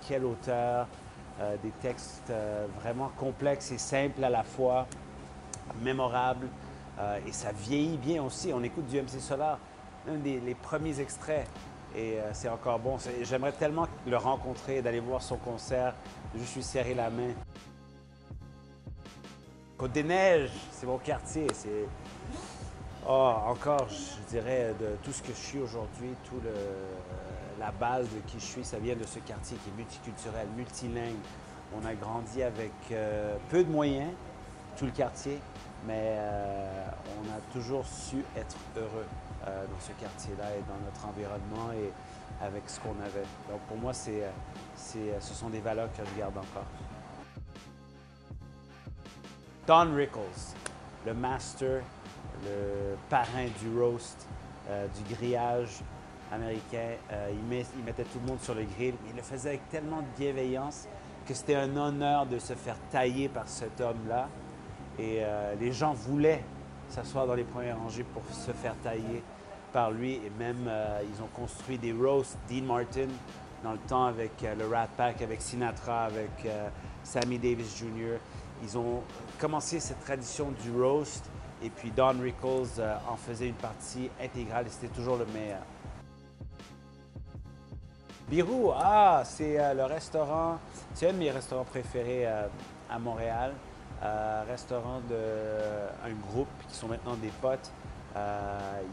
quel auteur, des textes vraiment complexes et simples à la fois, mémorables, et ça vieillit bien aussi. On écoute du MC Solar, un des les premiers extraits, et c'est encore bon. J'aimerais tellement le rencontrer, d'aller voir son concert, de juste lui serrer la main. Côte-des-Neiges, c'est mon quartier. C'est encore, je dirais, de tout ce que je suis aujourd'hui, la base de qui je suis, ça vient de ce quartier qui est multiculturel, multilingue. On a grandi avec peu de moyens, tout le quartier, mais on a toujours su être heureux dans ce quartier-là et dans notre environnement et avec ce qu'on avait. Donc pour moi, ce sont des valeurs que je garde encore. Don Rickles, le master, le parrain du roast, du grillage américain. Il mettait tout le monde sur le grill. Il le faisait avec tellement de bienveillance que c'était un honneur de se faire tailler par cet homme-là. Et les gens voulaient s'asseoir dans les premières rangées pour se faire tailler par lui. Et même, ils ont construit des roasts. Dean Martin, dans le temps, avec le Rat Pack, avec Sinatra, avec Sammy Davis Jr. Ils ont commencé cette tradition du roast. Et puis Don Rickles en faisait une partie intégrale et c'était toujours le meilleur. Birou, c'est le restaurant, c'est un de mes restaurants préférés à Montréal. Restaurant d'un groupe qui sont maintenant des potes,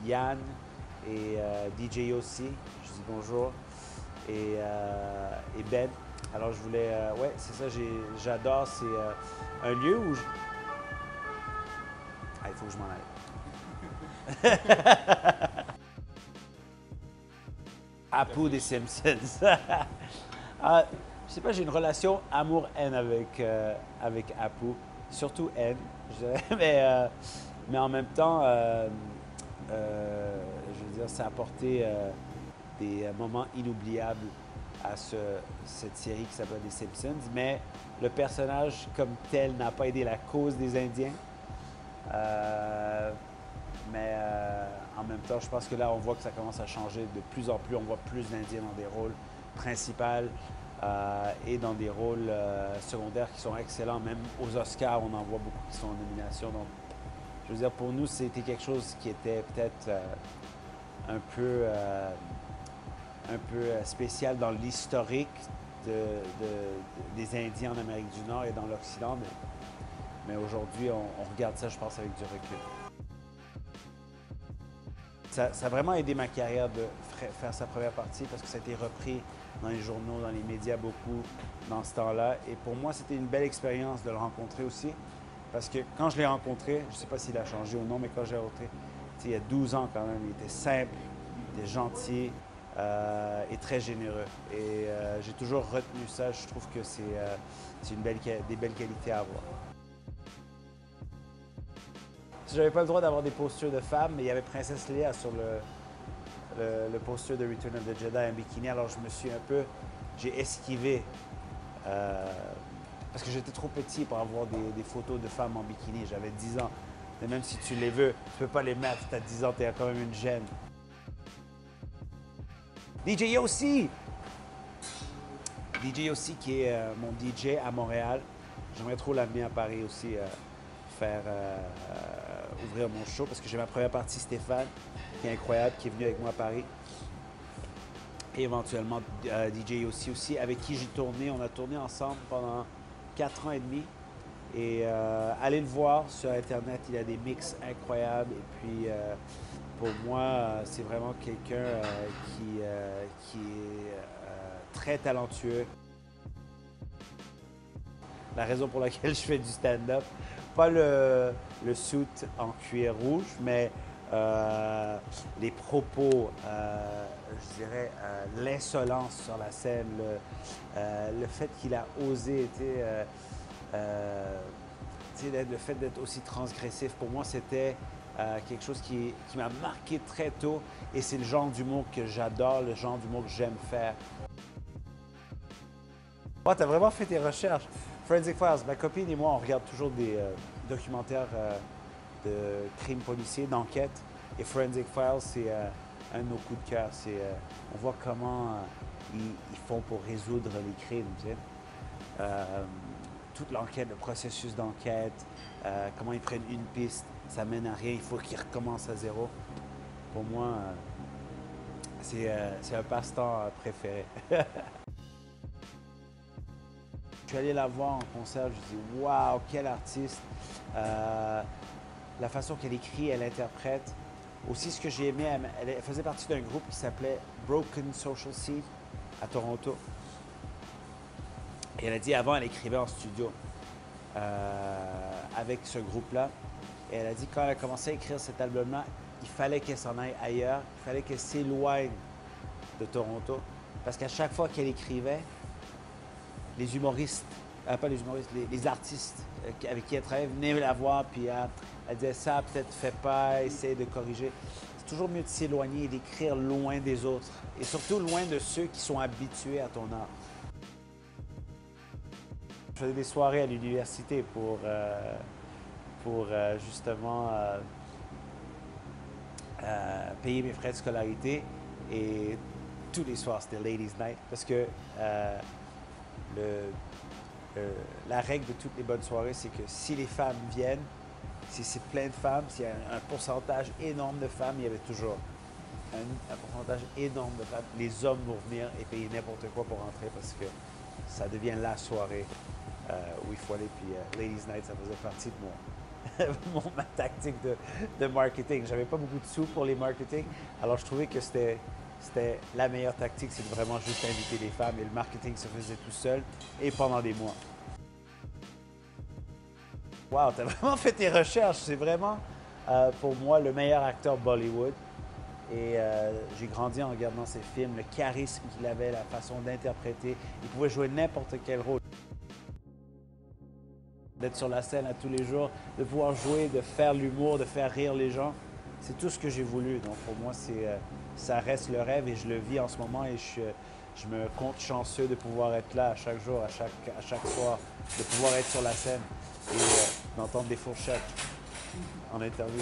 Yann et DJ aussi, je dis bonjour, et Ben. Alors je voulais, ouais, c'est ça, j'adore, c'est un lieu où il faut que je m'en aille. Apu des Simpsons. Je sais pas, j'ai une relation amour-haine avec Apu. Surtout haine, je dirais. Mais en même temps, je veux dire, ça a apporté des moments inoubliables à cette série qui s'appelle Les Simpsons. Mais le personnage comme tel n'a pas aidé la cause des Indiens. Mais en même temps, je pense que là, on voit que ça commence à changer de plus en plus. On voit plus d'Indiens dans des rôles principaux et dans des rôles secondaires qui sont excellents. Même aux Oscars, on en voit beaucoup qui sont en nomination. Donc, je veux dire, pour nous, c'était quelque chose qui était peut-être un peu spécial dans l'historique des Indiens en Amérique du Nord et dans l'Occident. Mais aujourd'hui, on regarde ça, je pense, avec du recul. Ça a vraiment aidé ma carrière de faire sa première partie parce que ça a été repris dans les journaux, dans les médias beaucoup dans ce temps-là. Et pour moi, c'était une belle expérience de le rencontrer aussi. Parce que quand je l'ai rencontré, je ne sais pas s'il a changé ou non, mais quand je l'ai rencontré, il y a 12 ans quand même, il était simple, il était gentil et très généreux. Et j'ai toujours retenu ça. Je trouve que c'est des belles qualités à avoir. J'avais pas le droit d'avoir des postures de femmes, mais il y avait Princesse Leia sur le poster de Return of the Jedi en bikini. Alors j'ai esquivé parce que j'étais trop petit pour avoir des photos de femmes en bikini. J'avais 10 ans. Mais même si tu les veux, tu peux pas les mettre. Tu as 10 ans, tu as quand même une gêne. DJ Yossi! DJ Yossi qui est mon DJ à Montréal. J'aimerais trop l'amener à Paris aussi. Ouvrir mon show parce que j'ai ma première partie Stéphane qui est incroyable, qui est venu avec moi à Paris et éventuellement DJ aussi avec qui j'ai tourné. On a tourné ensemble pendant 4 ans et demi et allez le voir sur internet, il a des mix incroyables et puis pour moi c'est vraiment quelqu'un qui est très talentueux. La raison pour laquelle je fais du stand-up, pas le suit en cuir rouge, mais les propos, je dirais, l'insolence sur la scène, le fait qu'il a osé, le fait d'être aussi transgressif, pour moi, c'était quelque chose qui m'a marqué très tôt et c'est le genre d'humour que j'adore, le genre d'humour que j'aime faire. Oh, t'as vraiment fait tes recherches. Forensic Files, ma copine et moi, on regarde toujours des documentaires de crimes policiers, d'enquête. Et Forensic Files, c'est un de nos coups de cœur. On voit comment ils font pour résoudre les crimes. Tu sais. Toute l'enquête, le processus d'enquête, comment ils prennent une piste, ça mène à rien, il faut qu'ils recommencent à zéro. Pour moi, c'est un passe-temps préféré. Je suis allé la voir en concert, je me suis dit « Waouh, quel artiste! La façon qu'elle écrit, elle interprète. » Aussi, ce que j'ai aimé, elle faisait partie d'un groupe qui s'appelait Broken Social Scene à Toronto. Et elle a dit avant, elle écrivait en studio avec ce groupe-là. Et elle a dit quand elle a commencé à écrire cet album-là, il fallait qu'elle s'en aille ailleurs, il fallait qu'elle s'éloigne de Toronto. Parce qu'à chaque fois qu'elle écrivait, les humoristes, pas les humoristes, les artistes avec qui elle travaillait venaient la voir, puis elle disait ça, peut-être fais pas, essaye de corriger. C'est toujours mieux de s'éloigner et d'écrire loin des autres. Et surtout loin de ceux qui sont habitués à ton art. Je faisais des soirées à l'université pour justement payer mes frais de scolarité. Et tous les soirs, c'était Ladies Night parce que la règle de toutes les bonnes soirées, c'est que si les femmes viennent, si c'est plein de femmes, s'il y a un pourcentage énorme de femmes, il y avait toujours un pourcentage énorme de femmes. Les hommes vont venir et payer n'importe quoi pour rentrer parce que ça devient la soirée où il faut aller. Puis Ladies Night, ça faisait partie de ma tactique de marketing. J'avais pas beaucoup de sous pour les marketing, alors je trouvais que c'était la meilleure tactique, c'est de vraiment juste inviter les femmes et le marketing se faisait tout seul et pendant des mois. Wow, t'as vraiment fait tes recherches. C'est vraiment, pour moi, le meilleur acteur Bollywood. Et j'ai grandi en regardant ses films, le charisme qu'il avait, la façon d'interpréter. Il pouvait jouer n'importe quel rôle. D'être sur la scène à tous les jours, de pouvoir jouer, de faire l'humour, de faire rire les gens, c'est tout ce que j'ai voulu. Donc pour moi, ça reste le rêve et je le vis en ce moment et je me compte chanceux de pouvoir être là à chaque jour, à chaque soir, de pouvoir être sur la scène et d'entendre des fourchettes en interview.